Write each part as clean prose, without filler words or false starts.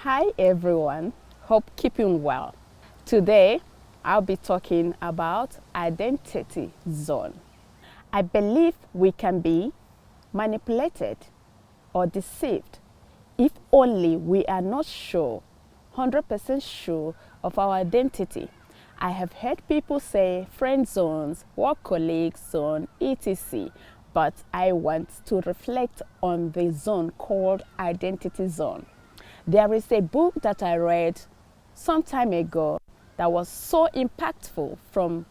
Hi everyone, hope keeping well. Today I'll be talking about identity zone. I believe we can be manipulated or deceived if only we are not sure, 100% sure of our identity. I have heard people say friend zones, work colleagues zone, etc. But I want to reflect on the zone called identity zone. There is a book that I read some time ago that was so impactful. From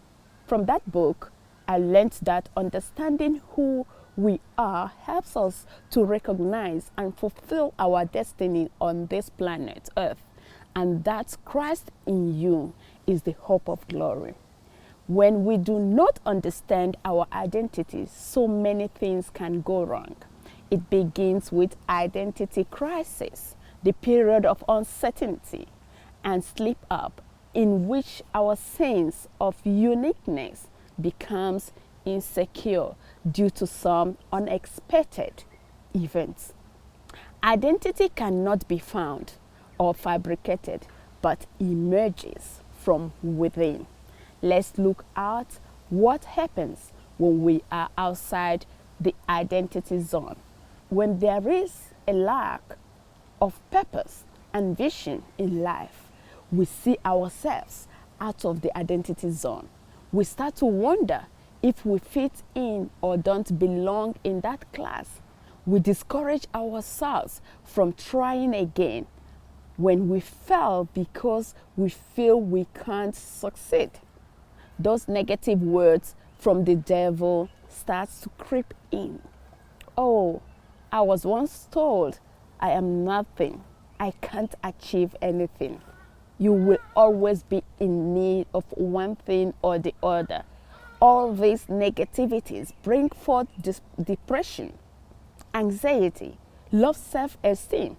that book, I learned that understanding who we are helps us to recognize and fulfill our destiny on this planet Earth, and that Christ in you is the hope of glory. When we do not understand our identity, so many things can go wrong. It begins with identity crisis, the period of uncertainty and slip up in which our sense of uniqueness becomes insecure due to some unexpected events. Identity cannot be found or fabricated, but emerges from within. Let's look at what happens when we are outside the identity zone. When there is a lack of purpose and vision in life, we see ourselves out of the identity zone. We start to wonder if we fit in or don't belong in that class. We discourage ourselves from trying again when we fail because we feel we can't succeed. Those negative words from the devil starts to creep in. Oh, I was once told I am nothing. I can't achieve anything. You will always be in need of one thing or the other. All these negativities bring forth depression, anxiety, low self-esteem,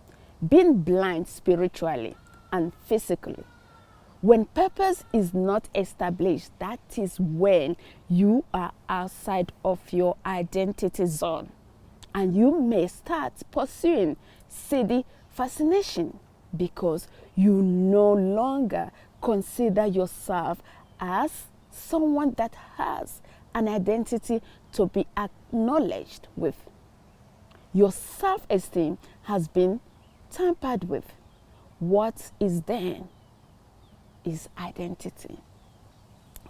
being blind spiritually and physically. When purpose is not established, that is when you are outside of your identity zone. And you may start pursuing seedy fascination because you no longer consider yourself as someone that has an identity to be acknowledged with. Your self-esteem has been tampered with. What is then is identity.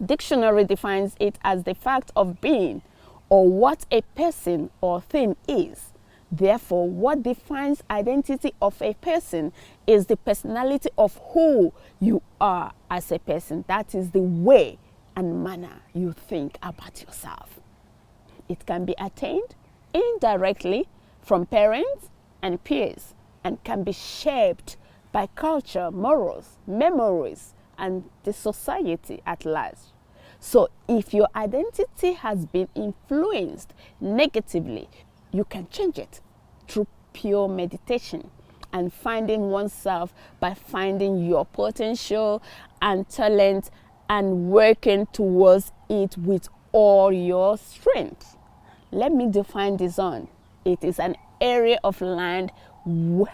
Dictionary defines it as the fact of being or what a person or thing is. Therefore, what defines identity of a person is the personality of who you are as a person. That is the way and manner you think about yourself. It can be attained indirectly from parents and peers and can be shaped by culture, morals, memories, and the society at large. So if your identity has been influenced negatively, you can change it through pure meditation and finding oneself by finding your potential and talent and working towards it with all your strength. Let me define the zone. It is an area of land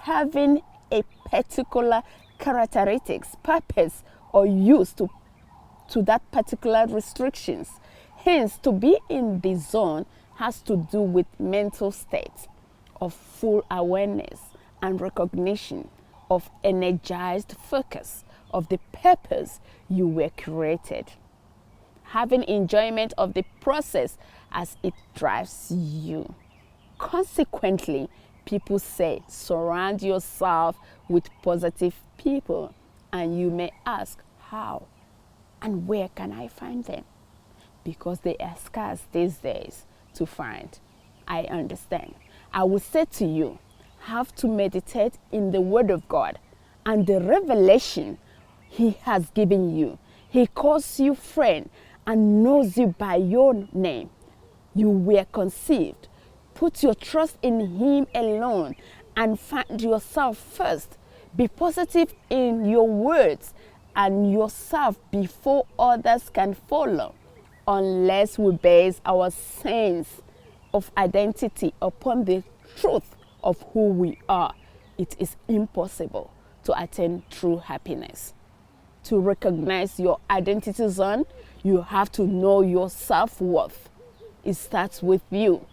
having a particular characteristics, purpose, or use to that particular restrictions. Hence, to be in the zone has to do with mental state of full awareness and recognition of energized focus of the purpose you were created. Having enjoyment of the process as it drives you. Consequently, people say surround yourself with positive people, and you may ask how and where can I find them? Because they are scarce these days to find. I understand. I will say to you, have to meditate in the Word of God and the revelation He has given you. He calls you friend and knows you by your name. You were conceived. Put your trust in Him alone and find yourself first. Be positive in your words and yourself before others can follow. Unless we base our sense of identity upon the truth of who we are, it is impossible to attain true happiness. To recognize your identity zone, you have to know your self-worth. It starts with you.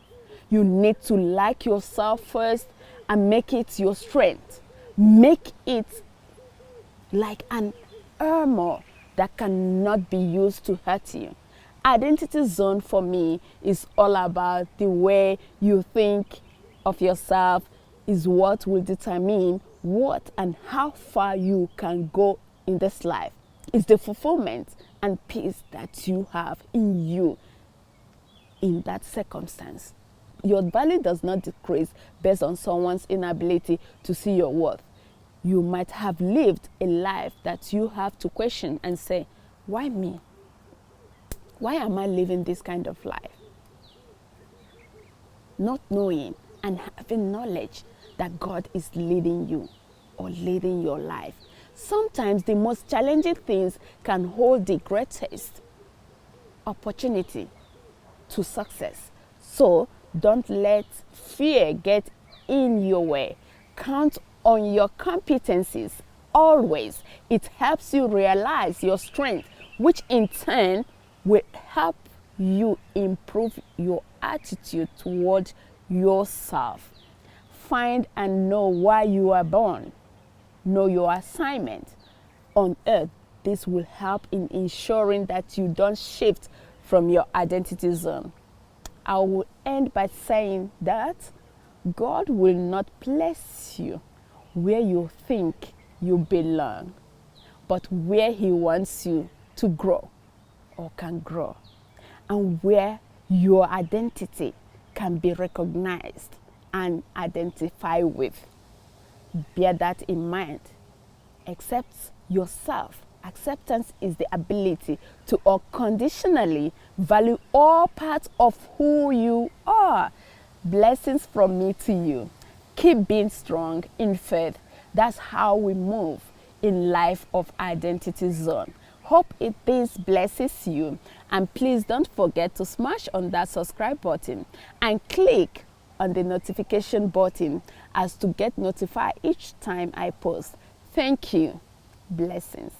You need to like yourself first and make it your strength. Make it like an armor that cannot be used to hurt you. Identity zone for me is all about the way you think of yourself is what will determine what and how far you can go in this life. It's the fulfillment and peace that you have in you in that circumstance. Your value does not decrease based on someone's inability to see your worth. You might have lived a life that you have to question and say, why me? Why am I living this kind of life? Not knowing and having knowledge that God is leading you or leading your life. Sometimes the most challenging things can hold the greatest opportunity to success. So don't let fear get in your way. Count on your competencies always. It helps you realize your strength, which in turn will help you improve your attitude toward yourself. Find and know why you are born. Know your assignment on earth. This will help in ensuring that you don't shift from your identity zone. I will end by saying that God will not place you where you think you belong, but where He wants you to grow or can grow, and where your identity can be recognized and identified with. Bear that in mind. Accept yourself. Acceptance is the ability to unconditionally value all parts of who you are. Blessings from me to you. Keep being strong in faith. That's how we move in life of identity zone. Hope this blesses you, and please don't forget to smash on that subscribe button and click on the notification button as to get notified each time I post. Thank you. Blessings.